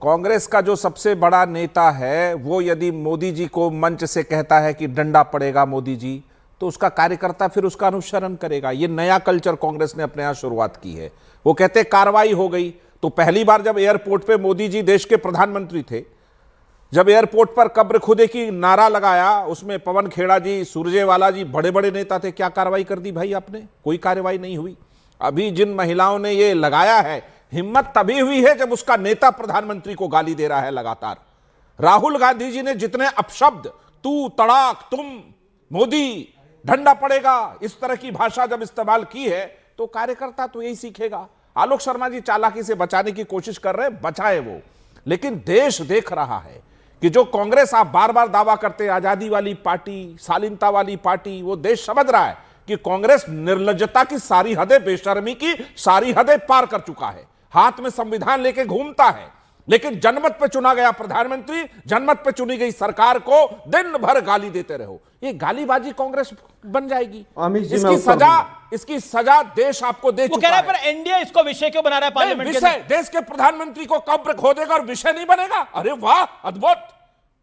कांग्रेस का जो सबसे बड़ा नेता है वो यदि मोदी जी को मंच से कहता है कि डंडा पड़ेगा मोदी जी, तो उसका कार्यकर्ता फिर उसका अनुसरण करेगा। ये नया कल्चर कांग्रेस ने अपने यहां शुरुआत की है। वो कहते कार्रवाई हो गई, तो पहली बार जब एयरपोर्ट पे मोदी जी देश के प्रधानमंत्री थे, जब एयरपोर्ट पर कब्र खुदे की नारा लगाया, उसमें पवन खेड़ा जी, सुरजेवाला जी, बड़े बड़े नेता थे, क्या कार्रवाई कर दी भाई आपने? कोई कार्रवाई नहीं हुई। अभी जिन महिलाओं ने ये लगाया है, हिम्मत तभी हुई है जब उसका नेता प्रधानमंत्री को गाली दे रहा है लगातार। राहुल गांधी जी ने जितने अपशब्द, तू, तड़ाक, तुम, मोदी, डंडा पड़ेगा, इस तरह की भाषा जब इस्तेमाल की है, तो कार्यकर्ता तो यही सीखेगा। आलोक शर्मा जी चालाकी से बचाने की कोशिश कर रहे हैं, बचाए वो, लेकिन देश देख रहा है कि जो कांग्रेस आप बार बार दावा करते हैं आजादी वाली पार्टी, शालीनता वाली पार्टी, वो देश समझ रहा है कि कांग्रेस निर्लज्जता की सारी हदें, बेशर्मी की सारी हदें पार कर चुका है। हाथ में संविधान लेके घूमता है, लेकिन जनमत पे चुना गया प्रधानमंत्री, जनमत पे चुनी गई सरकार को दिन भर गाली देते रहो। ये गालीबाजी कांग्रेस बन जाएगी। इसकी सजा देश आपको दे चुका है। कह रहा है पर एनडीए इसको विषय क्यों बना रहा है पार्लियामेंट के अंदर? देश के प्रधानमंत्री को कब्र खोदेगा और विषय नहीं बनेगा? अरे वाह, अद्भुत,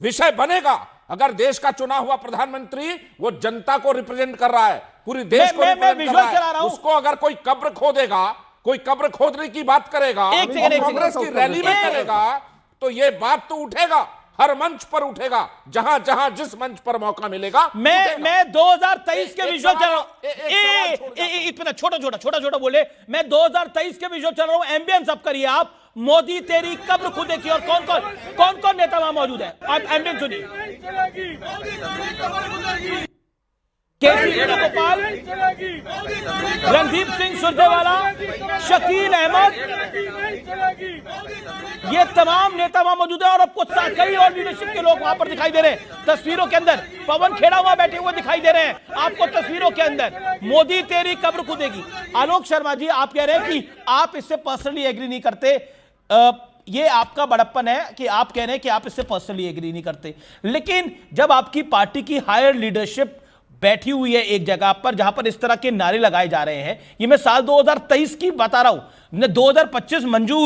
विषय बनेगा। अगर देश का चुना हुआ प्रधानमंत्री वो जनता को रिप्रेजेंट कर रहा है, पूरी देश को रिप्रेजेंट कर रहा है, उसको अगर कोई कब्र खोदेगा, कोई कब्र खोदने की बात करेगा, कांग्रेस की रैली में करेगा, तो ये बात तो उठेगा, हर मंच पर उठेगा, जहां जहां जिस मंच पर मौका मिलेगा। मैं 2023 के विजुअल चल रहा हूं, इतना छोटा छोटा बोले, मैं 2023 के विजुअल चल रहा हूं। एम्बियंस अप करिए आप। मोदी तेरी कब्र खुदे की। और कौन कौन नेता वहां मौजूद है? आप एम्बियंस सुनिए। केसी वेणुगोपाल, रणदीप सिंह सुरजेवाला, शकील अहमद, ये तमाम नेता वहां मौजूद है। और अब कुछ कई और लीडरशिप के लोग वहां पर दिखाई दे रहे हैं तस्वीरों के अंदर। पवन खेड़ा वहां बैठे हुए दिखाई दे रहे हैं आपको तस्वीरों के अंदर। मोदी तेरी कब्र खुदेगी। आलोक शर्मा जी, आप कह रहे हैं कि आप इससे पर्सनली एग्री नहीं करते। ये आपका बड़प्पन है कि आप कह रहे हैं कि आप इससे पर्सनली एग्री नहीं करते, लेकिन जब आपकी पार्टी की हायर लीडरशिप बैठी हुई है एक जगह पर जहां पर इस तरह के नारे लगाए जा रहे हैं, ये मैं साल 2023 की बता रहा हूं, 2025 मंजू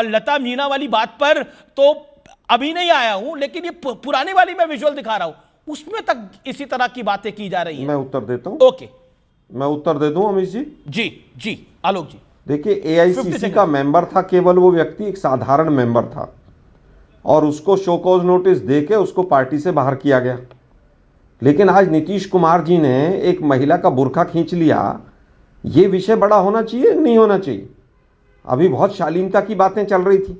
लता मीणा वाली बात पर तो अभी नहीं आया हूं, लेकिन ये पुरानी वाली मैं विजुअल दिखा रहा हूं, उसमें तक इसी तरह की बातें की जा रही हैं। मैं उत्तर देता हूं। ओके, मैं उत्तर दे दूं अमित जी। जी आलोक जी। देखिए, एआईसीसी का मेंबर था केवल वो व्यक्ति, एक साधारण मेंबर था, और उसको शो कॉज नोटिस देके उसको पार्टी से बाहर किया गया। लेकिन आज नीतीश कुमार जी ने एक महिला का बुर्का खींच लिया, ये विषय बड़ा होना चाहिए नहीं होना चाहिए? अभी बहुत शालीनता की बातें चल रही थी,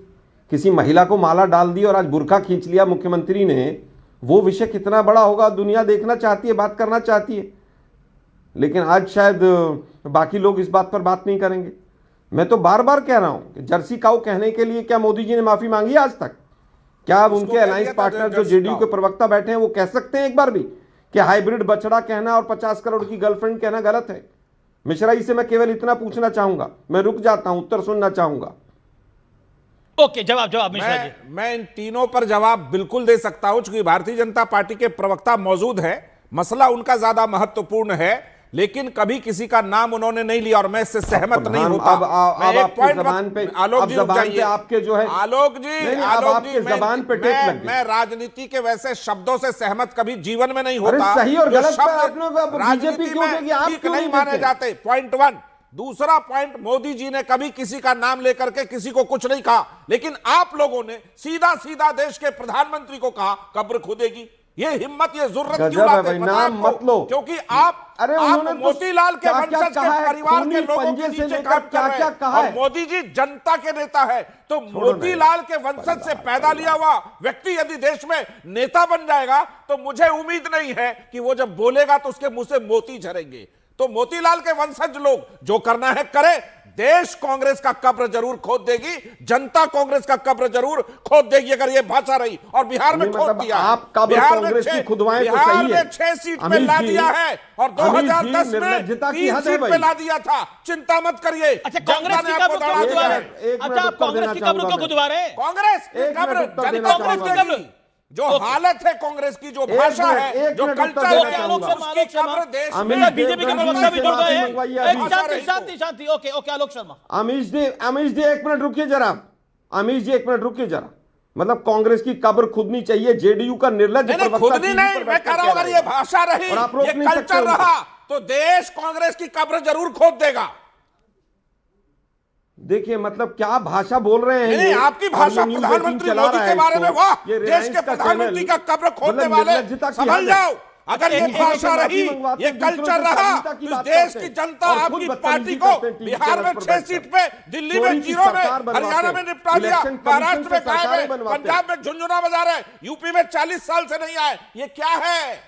किसी महिला को माला डाल दी और आज बुर्का खींच लिया मुख्यमंत्री ने। वो विषय कितना बड़ा होगा दुनिया देखना चाहती है, बात करना चाहती है, लेकिन आज शायद बाकी लोग इस बात पर बात नहीं करेंगे। मैं तो बार बार कह रहा हूं कि जर्सी काऊ कहने के लिए क्या मोदी जी ने माफी मांगी आज तक? क्या अब उनके अलायंस पार्टनर जो जेडीयू के प्रवक्ता बैठे हैं वो कह सकते हैं एक बार भी कि हाइब्रिड बछड़ा कहना और 50 करोड़ की गर्लफ्रेंड कहना गलत है? मिश्रा जी से मैं केवल इतना पूछना चाहूंगा, मैं रुक जाता हूं, उत्तर सुनना चाहूंगा। ओके, जवाब मिश्रा जी। मैं इन तीनों पर जवाब बिल्कुल दे सकता हूं, क्योंकि भारतीय जनता पार्टी के प्रवक्ता मौजूद है, मसला उनका ज्यादा महत्वपूर्ण है, लेकिन कभी किसी का नाम उन्होंने नहीं लिया और मैं इससे सहमत नहीं होता। अब एक पॉइंट आलोक जी जाइए, आपके जो है आलोक जी जबान पे टेप लग गई। मैं राजनीति के वैसे शब्दों से सहमत कभी जीवन में नहीं होता। सही और गलत राजनीति में ठीक नहीं माने जाते। पॉइंट 1। दूसरा पॉइंट, मोदी जी ने कभी किसी का नाम लेकर के किसी को कुछ नहीं कहा, लेकिन आप लोगों ने सीधा सीधा देश के प्रधानमंत्री को कहा कब्र खुदेगी। ये हिम्मत, ये जुर्रत क्यों लाते हैं? नाम मत लो, क्योंकि आप मोतीलाल के वंशज के परिवार के लोगों के नीचे काम कर रहे हैं, और मोदी जी जनता के नेता है। तो मोतीलाल के वंशज से पैदा लिया हुआ व्यक्ति यदि देश में नेता बन जाएगा, तो मुझे उम्मीद नहीं है कि वो जब बोलेगा तो उसके मुंह से मोती झरेंगे। तो मोतीलाल के वंशज लोग जो करना है करे। देश कांग्रेस का कब्र जरूर खोद देगी, जनता कांग्रेस का कब्र जरूर खोद देगी अगर ये भाषा रही। और बिहार में खोद दिया, बिहार में 6 सीट पे ला दिया है, और 2010 में 3 सीट पे ला दिया था। चिंता मत करिए। अच्छा, कांग्रेस की कब्र क्यों खुदवा रहे हैं? अच्छा, कांग्रेस की कब्र क्यों खुदवा रहे हैं? कांग्रेस की कब्र, कांग्रेस की कब्र, जो हालत है कांग्रेस की, जो भाषा है, जो कल्चर है, उसकी कब्र देश में। बीजेपी का प्रवक्ता भी जुड़ गए हैं। शांति। ओके, आलोक शर्मा। अमीश जी 1 मिनट रुकिए जरा। अमीश जी 1 मिनट रुकिए जरा। मतलब कांग्रेस की कब्र खुदनी चाहिए, जेडीयू का निर्लज नहीं, प्रवक्ता खुद नहीं, टीवी पर मैं बैठकर कह रहा हूं कह अगर रहा ये है। भाषा रही, और आप रोक ये नहीं सकते कल्चर उनको। रहा तो देश कांग्रेस की कब्र जरूर खोद देगा। देखिए मतलब क्या भाषा बोल रहे हैं नहीं, ये। आपकी और भाषा ये न्यूज़ प्रधानमंत्री 18 चला मोदी रहा के है बारे में, इसको। वाह, ये देश रिलायंस के का प्रधानमंत्री चैनल, का कब्र खोदने मतलब वाले निर्लज्जता की समझ हद है। जाओ। अगर ये दूसरों से भाषा माफी रही, मंगवाते ये हैं, दूसरों कल्चर से रहा, शालीनता की तो इस बात देश करते की हैं। जनता और खुद आपकी बदतमीजी पार्टी को करते हैं टीवी बिहार में चैनल पर 6 बैठकर। सीट पे, दिल्ली में चोरी की 0 में, सरकार बनवाते हरियाणा हैं। में निपटा दिया, इलेक्शन कमीशन महाराष्ट्र से में गायब सरकारें है, बनवाते हैं। पंजाब में झुंझुना बजा रहे हैं, यूपी में 40 साल से नहीं आए। ये क्या है?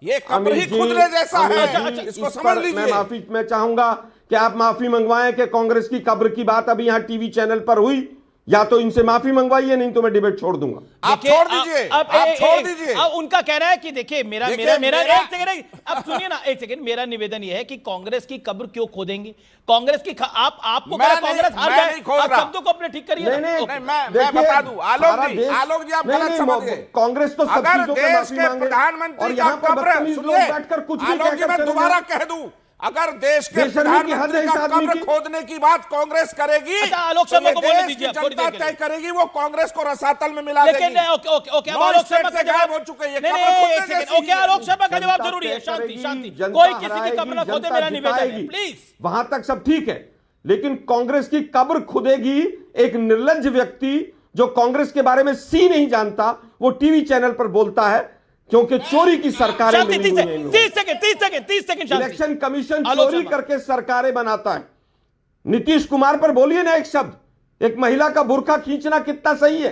ये कब्र ही अमित जी, खुदने जैसा अमित है, जी, इसको इस समझ पर मैं लीजिए। माफी मैं चाहूंगा कि आप माफी मंगवाएं कि कांग्रेस की कब्र की बात अभी यहाँ टीवी चैनल पर हुई, या तो इनसे माफी मंगवाइए, नहीं तो मैं डिबेट छोड़ दूंगा। आप देखिए, छोड़ दीजिए, अब आप छोड़ दीजिए। अब उनका कहना है कि देखिए मेरा देखिए, मेरा मेरा मेरा- एक सेकंड, अब सुनिए ना, एक सेकंड, मेरा निवेदन यह है कि कांग्रेस की कब्र क्यों खोदेंगे? कांग्रेस की आपको मैं कहना नहीं- कांग्रेस हार मैं जाए, नहीं खोद आप रहा। शब्दों को अपने ठीक करिए ना। नहीं, नहीं, मैं देखिए, बता दूं, आलोक सारा जी, देश- आलोक जी, आप नहीं, गलत नहीं, समझ गए। कांग्रेस तो सब अगर चीजों पे देश माफी के मांगे। प्रधानमंत्री और का यहाँ पर कब्र, बदतमीज लोग सुनिए, बैठकर कुछ भी आलोक जी, कहकर मैं चले दोबारा जाएं। कह दूं, अगर देश के बेशर्मी की हद है प्रधानमंत्री इस का आदमी कब्र की। खोदने की बात कांग्रेस करेगी, अच्छा, आलोक तो शर्मा ये को बोलने देश दीजिए, की थोड़ी देर जनता के तय लिए। करेगी, वो कांग्रेस को रसातल में मिला लेकिन देगी। ओके ओके ओके, अब नौ आलोक स्टेट शर्मा से का गायब जवाब हो चुके हैं, ये नहीं कब्र नहीं, खोदने एक सेकंड, जैसी ओके, है। आलोक शर्मा का जवाब जनता जरूरी है। तय शांति करेगी, शांति, जनता कोई किसी की हराएगी, कब्र ना खोदे, जनता मेरा निवेदन है, जिताएगी। प्लीज। वहां तक सब ठीक है, लेकिन कांग्रेस की कब्र खुदेगी एक निर्लज्ज व्यक्ति जो कांग्रेस के बारे में सी नहीं जानता, वो टीवी चैनल पर बोलता है, क्योंकि चोरी की सरकारें शांति, मिली हुई हैं इन लोगों को। 30 सेकंड शांति। इलेक्शन कमीशन आलोक चोरी शर्मा। करके सरकारें बनाता है। नीतीश कुमार पर बोलिए ना एक शब्द, एक महिला का बुर्का खींचना कितना सही है?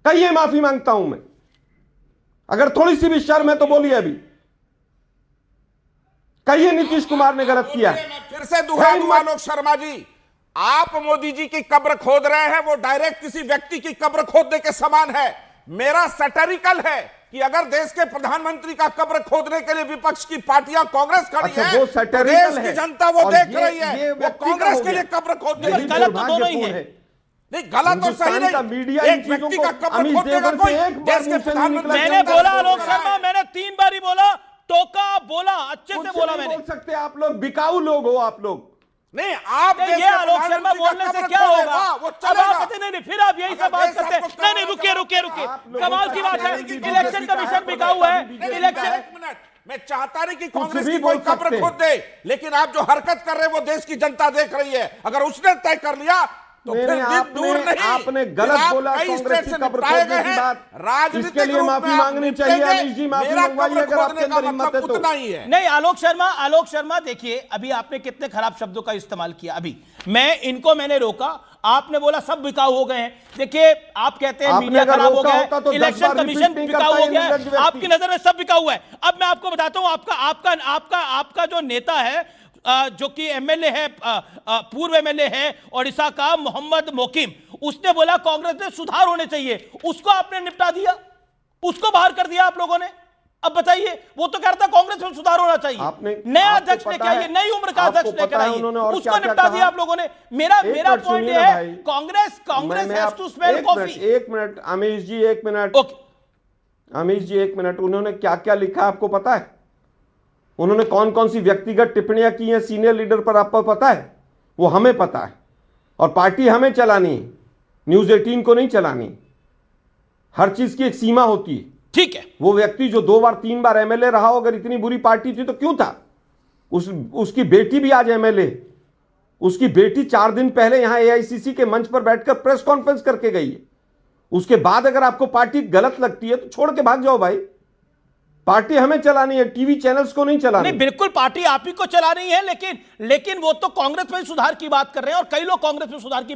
कहिए माफी मांगता हूं मैं, अगर थोड़ी सी भी शर्म है तो बोलिए अभी, कहिए नीतीश कुमार ने गलत किया है। मैं फिर से दोहरा दूं, आलोक शर्मा जी, आप मोदी जी की कब्र खोद रहे हैं, वो डायरेक्ट किसी व्यक्ति की कब्र खोदने के समान है। मेरा सैटरिकल है कि अगर देश के प्रधानमंत्री का कब्र खोदने के लिए विपक्ष की पार्टियां कांग्रेस खड़ी अच्छा, है, वो तो सैटरिकल देश है की जनता वो और देख ये- रही है, ये वो व्यक्ति का कांग्रेस हो के लिए गया। कब्र खोदने लेकिन की- गलत तो दोनों ही है। नहीं, गलत तो सही हिंदुस्तान का नहीं, मीडिया एक इन चीजों व्यक्ति को का कब्र अमित खोदेगा देवगन कोई, से एक बार देश के मुंह से नहीं प्रधानमंत्री निकला। मैंने जनता बोला को आलोक खोद रहा शर्मा, है। मैंने 3 बार ही बोला, टोका बोला, अच्छे कुछ से बोला नहीं मैंने। बोल सकते आप लोग, बिकाऊ लोग हो आप लोग। नहीं, आप नहीं, देश ये के आलोक शर्मा प्रधानमंत्री का बोलने से कब्र क्या खोदे, होगा? वाह, वो अब चलेगा। आप कहते नहीं, फिर आप यही सब अगर बात देश करते हैं। आपको नहीं नहीं, करना रुकिए चाहे, रुकिए रुकिए, आप लोगों कमाल का की बात है। कहना है कि इलेक्शन बीजेपी कमीशन का बिका हुआ है, बीजेपी का इलेक्शन। एक मिनट, मैं चाहता नहीं कि कांग्रेस भी की कोई बोल कब्र सकते हैं। खोद दे, लेकिन आप जो हरकत कर रहे हैं वो देश की जनता देख रही है। अगर उसने तय कर लिया तो नहीं, फिर नहीं, दिन दूर नहीं। आपने फिर गलत आप बोला कई कांग्रेस स्टेट की से कब्र निपटाए खोदने गए की हैं। बात। राजनीतिक इसके लिए रूप में माफी आप मांगनी चाहिए। निपटेंगे। अमित जी, माफी मेरा मंगवाइए कब्र अगर आपके खोदने का अंदर हिम्मत है मतलब तो। उतना ही है। नहीं, आलोक शर्मा देखिए, अभी आपने कितने खराब शब्दों का इस्तेमाल किया। अभी मैंने रोका, आपने बोला सब बिकाऊ हो गए हैं। देखिए, आप कहते हैं आपने मीडिया अगर खराब हो रोका गया होता तो है, 10 इलेक्शन बार कमीशन रिपीट नहीं बिकाऊ करता हो ये गया है, निर्लज्ज व्यक्ति। आपकी नजर में सब बिकाऊ हुआ है। अब मैं आपको बताता हूं, आपका जो नेता है, जो कि एमएलए है, पूर्व एमएलए है ओडिशा का, मोहम्मद मोकिम, उसने बोला कांग्रेस में सुधार होने चाहिए, उसको आपने निपटा दिया, उसको बाहर कर दिया आप लोगों ने। अब बताइए, वो तो कह रहा था कांग्रेस में सुधार होना चाहिए, नया अध्यक्ष लेके आइए, नई उम्र का अध्यक्ष लेकर आइए, उसको निपटा दिया आप लोगों ने। मेरा पॉइंट ये है, Congress has to smell coffee. एक मिनट अमीश जी, एक मिनट। ओके, अमीश जी, एक मिनट। उन्होंने क्या क्या लिखा आपको पता है? उन्होंने कौन कौन सी व्यक्तिगत टिप्पणियां की हैं सीनियर लीडर पर, आपको पता है? वो हमें पता है, और पार्टी हमें चलानी है, न्यूज 18 को नहीं चलानी। हर चीज की एक सीमा होती है। ठीक है, वो व्यक्ति जो 2 बार 3 बार एमएलए रहा हो, अगर इतनी बुरी पार्टी थी तो क्यों था? उसकी बेटी भी आज एमएलए, उसकी बेटी 4 दिन पहले यहां एआईसीसी के मंच पर बैठकर प्रेस कॉन्फ्रेंस करके गई है। उसके बाद अगर आपको पार्टी गलत लगती है तो छोड़ के भाग जाओ भाई। पार्टी हमें चलानी है, टीवी चैनल्स को नहीं चलानी। नहीं, बिल्कुल पार्टी आप ही को चला रही है, लेकिन वो तो कांग्रेस में सुधार की बात कर रहे हैं, और कई लोग कांग्रेस में सुधार की